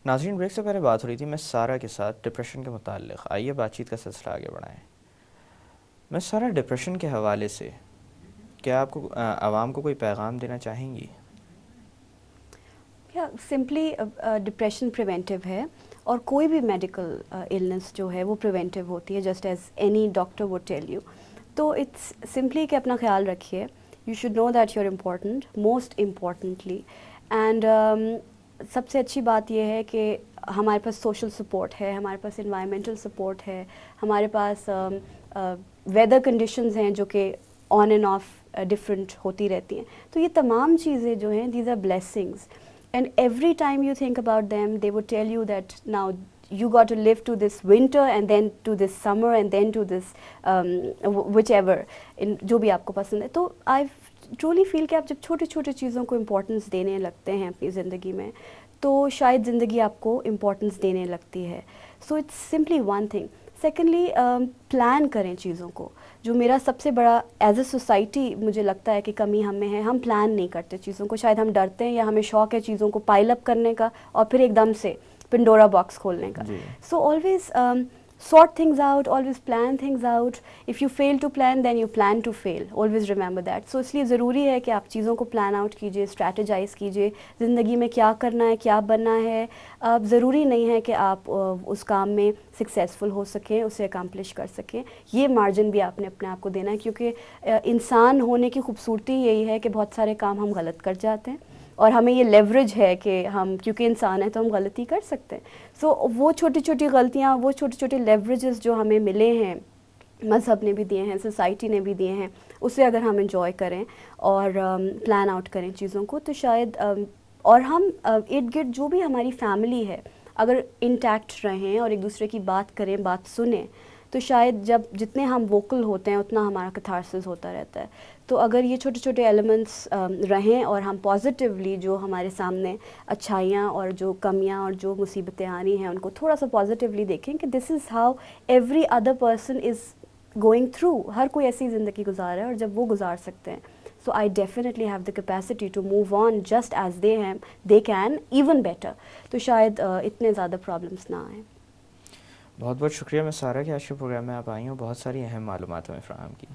ناظرین، بریک سے پہلے بات ہو رہی تھی میں سارہ کے ساتھ ڈپریشن کے متعلق. آئیے بات چیت کا سلسلہ آگے بڑھائیں. میں سارہ، ڈپریشن کے حوالے سے کیا آپ کو عوام کو کوئی پیغام دینا چاہیں گی؟ سمپلی ڈپریشن پریونٹیو ہے، اور کوئی بھی میڈیکل النس جو ہے وہ پریونٹیو ہوتی ہے، just as any doctor would tell you. تو اٹس سمپلی کہ اپنا خیال رکھیے. You should know that you are important, most importantly. And سب سے اچھی بات یہ ہے کہ ہمارے پاس سوشل سپورٹ ہے، ہمارے پاس انوائرمنٹل سپورٹ ہے، ہمارے پاس ویدر کنڈیشنز ہیں جو کہ آن اینڈ آف ڈفرینٹ ہوتی رہتی ہیں. تو یہ تمام چیزیں جو ہیں these are blessings. And every time you think about them, they would tell you that now you got to live to this winter and then to this summer and then to this whichever, جو بھی آپ کو پسند ہے. تو I truly feel کہ آپ جب چھوٹی چھوٹی چیزوں کو امپورٹنس دینے لگتے ہیں اپنی زندگی میں، تو شاید زندگی آپ کو امپورٹنس دینے لگتی ہے. So it's simply one thing. Secondly, plan کریں چیزوں کو. جو میرا سب سے بڑا ایز اے سوسائٹی مجھے لگتا ہے کہ کمی ہم میں ہے، ہم پلان نہیں کرتے چیزوں کو. شاید ہم ڈرتے ہیں یا ہمیں شوق ہے چیزوں کو پائل اپ کرنے کا اور پھر ایک دم سے پنڈورا باکس کھولنے کا. So always sort things out, always plan things out. If you fail to plan, then you plan to fail. Always remember that. So اس لیے ضروری ہے کہ آپ چیزوں کو پلان آؤٹ کیجئے، اسٹریٹجائز کیجئے. زندگی میں کیا کرنا ہے، کیا بننا ہے. ضروری نہیں ہے کہ آپ اس کام میں سکسیزفل ہو سکیں، اسے اکمپلش کر سکیں. یہ مارجن بھی آپ نے اپنے آپ کو دینا ہے، کیونکہ انسان ہونے کی خوبصورتی یہی ہے کہ بہت سارے کام ہم غلط کر جاتے ہیں، اور ہمیں یہ لیوریج ہے کہ ہم کیونکہ انسان ہیں تو ہم غلطی کر سکتے ہیں. سو وہ چھوٹی چھوٹی غلطیاں، وہ چھوٹے چھوٹے لیوریجز جو ہمیں ملے ہیں، مذہب نے بھی دیے ہیں، سوسائٹی نے بھی دیے ہیں، اسے اگر ہم انجوائے کریں اور پلان آؤٹ کریں چیزوں کو، تو شاید اور ہم ارد گرد جو بھی ہماری فیملی ہے اگر انٹیکٹ رہیں اور ایک دوسرے کی بات کریں، بات سنیں، تو شاید جتنے ہم ووکل ہوتے ہیں اتنا ہمارا کتھارسس ہوتا رہتا ہے. تو اگر یہ چھوٹے چھوٹے ایلیمنٹس رہیں اور ہم پازیٹیولی جو ہمارے سامنے اچھائیاں اور جو کمیاں اور جو مصیبتیں آ رہی ہیں ان کو تھوڑا سا پازیٹیولی دیکھیں کہ this is how every other person is going through. ہر کوئی ایسی زندگی گزار رہا ہے، اور جب وہ گزار سکتے ہیں، so I definitely have the capacity to move on just as they can even better. تو شاید اتنے زیادہ پرابلمس نہ آئیں. بہت بہت شکریہ میں سارہ کہ آج کے پروگرام میں آپ آئی ہوں، بہت ساری اہم معلومات ہمیں فراہم کی.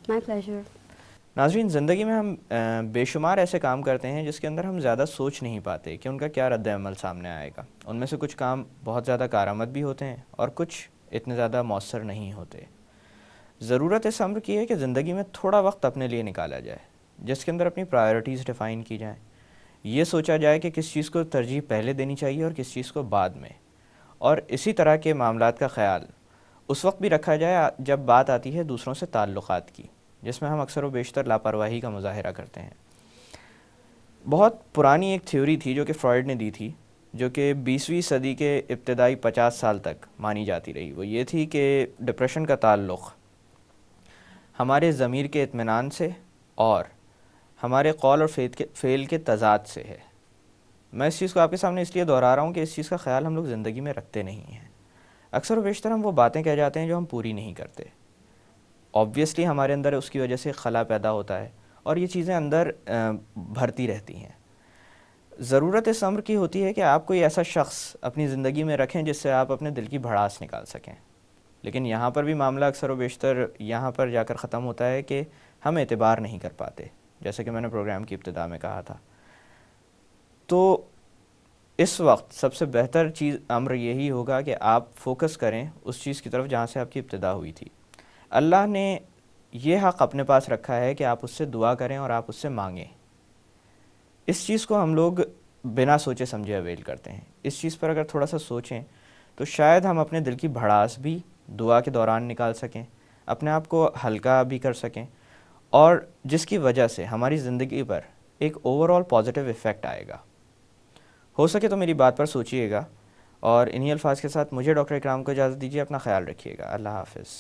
مائی پلیزر. ناظرین، زندگی میں ہم بے شمار ایسے کام کرتے ہیں جس کے اندر ہم زیادہ سوچ نہیں پاتے کہ ان کا کیا رد عمل سامنے آئے گا. ان میں سے کچھ کام بہت زیادہ کارآمد بھی ہوتے ہیں اور کچھ اتنے زیادہ مؤثر نہیں ہوتے. ضرورت اس امر کی ہے کہ زندگی میں تھوڑا وقت اپنے لیے نکالا جائے، جس کے اندر اپنی پرائیورٹیز ڈیفائن کی جائیں. یہ سوچا جائے کہ کس چیز کو ترجیح پہلے دینی چاہیے اور کس چیز کو بعد میں. اور اسی طرح کے معاملات کا خیال اس وقت بھی رکھا جائے جب بات آتی ہے دوسروں سے تعلقات کی، جس میں ہم اکثر و بیشتر لاپرواہی کا مظاہرہ کرتے ہیں. بہت پرانی ایک تھیوری تھی جو کہ فرائیڈ نے دی تھی، جو کہ 20ویں صدی کے ابتدائی 50 سال تک مانی جاتی رہی. وہ یہ تھی کہ ڈپریشن کا تعلق ہمارے ضمیر کے اطمینان سے اور ہمارے قول اور فعل کے تضاد سے ہے. میں اس چیز کو آپ کے سامنے اس لیے دہرا رہا ہوں کہ اس چیز کا خیال ہم لوگ زندگی میں رکھتے نہیں ہیں. اکثر و بیشتر ہم وہ باتیں کہہ جاتے ہیں جو ہم پوری نہیں کرتے. آبویسلی ہمارے اندر اس کی وجہ سے خلا پیدا ہوتا ہے اور یہ چیزیں اندر بھرتی رہتی ہیں. ضرورت اس امر کی ہوتی ہے کہ آپ کوئی ایسا شخص اپنی زندگی میں رکھیں جس سے آپ اپنے دل کی بھڑاس نکال سکیں. لیکن یہاں پر بھی معاملہ اکثر و بیشتر یہاں پر جا کر ختم ہوتا ہے کہ ہم اعتبار نہیں کر پاتے، جیسے کہ میں نے پروگرام کی ابتدا میں کہا تھا. تو اس وقت سب سے بہتر چیز امر یہی ہوگا کہ آپ فوکس کریں اس چیز کی طرف جہاں سے آپ کی ابتدا ہوئی تھی. اللہ نے یہ حق اپنے پاس رکھا ہے کہ آپ اس سے دعا کریں اور آپ اس سے مانگیں. اس چیز کو ہم لوگ بنا سوچے سمجھے اویل کرتے ہیں. اس چیز پر اگر تھوڑا سا سوچیں تو شاید ہم اپنے دل کی بھڑاس بھی دعا کے دوران نکال سکیں، اپنے آپ کو ہلکا بھی کر سکیں، اور جس کی وجہ سے ہماری زندگی پر ایک اوور آل پازیٹیو ایفیکٹ آئے گا. ہو سکے تو میری بات پر سوچئے گا، اور انہی الفاظ کے ساتھ مجھے ڈاکٹر اکرام کو اجازت دیجیے. اپنا خیال رکھیے گا. اللہ حافظ.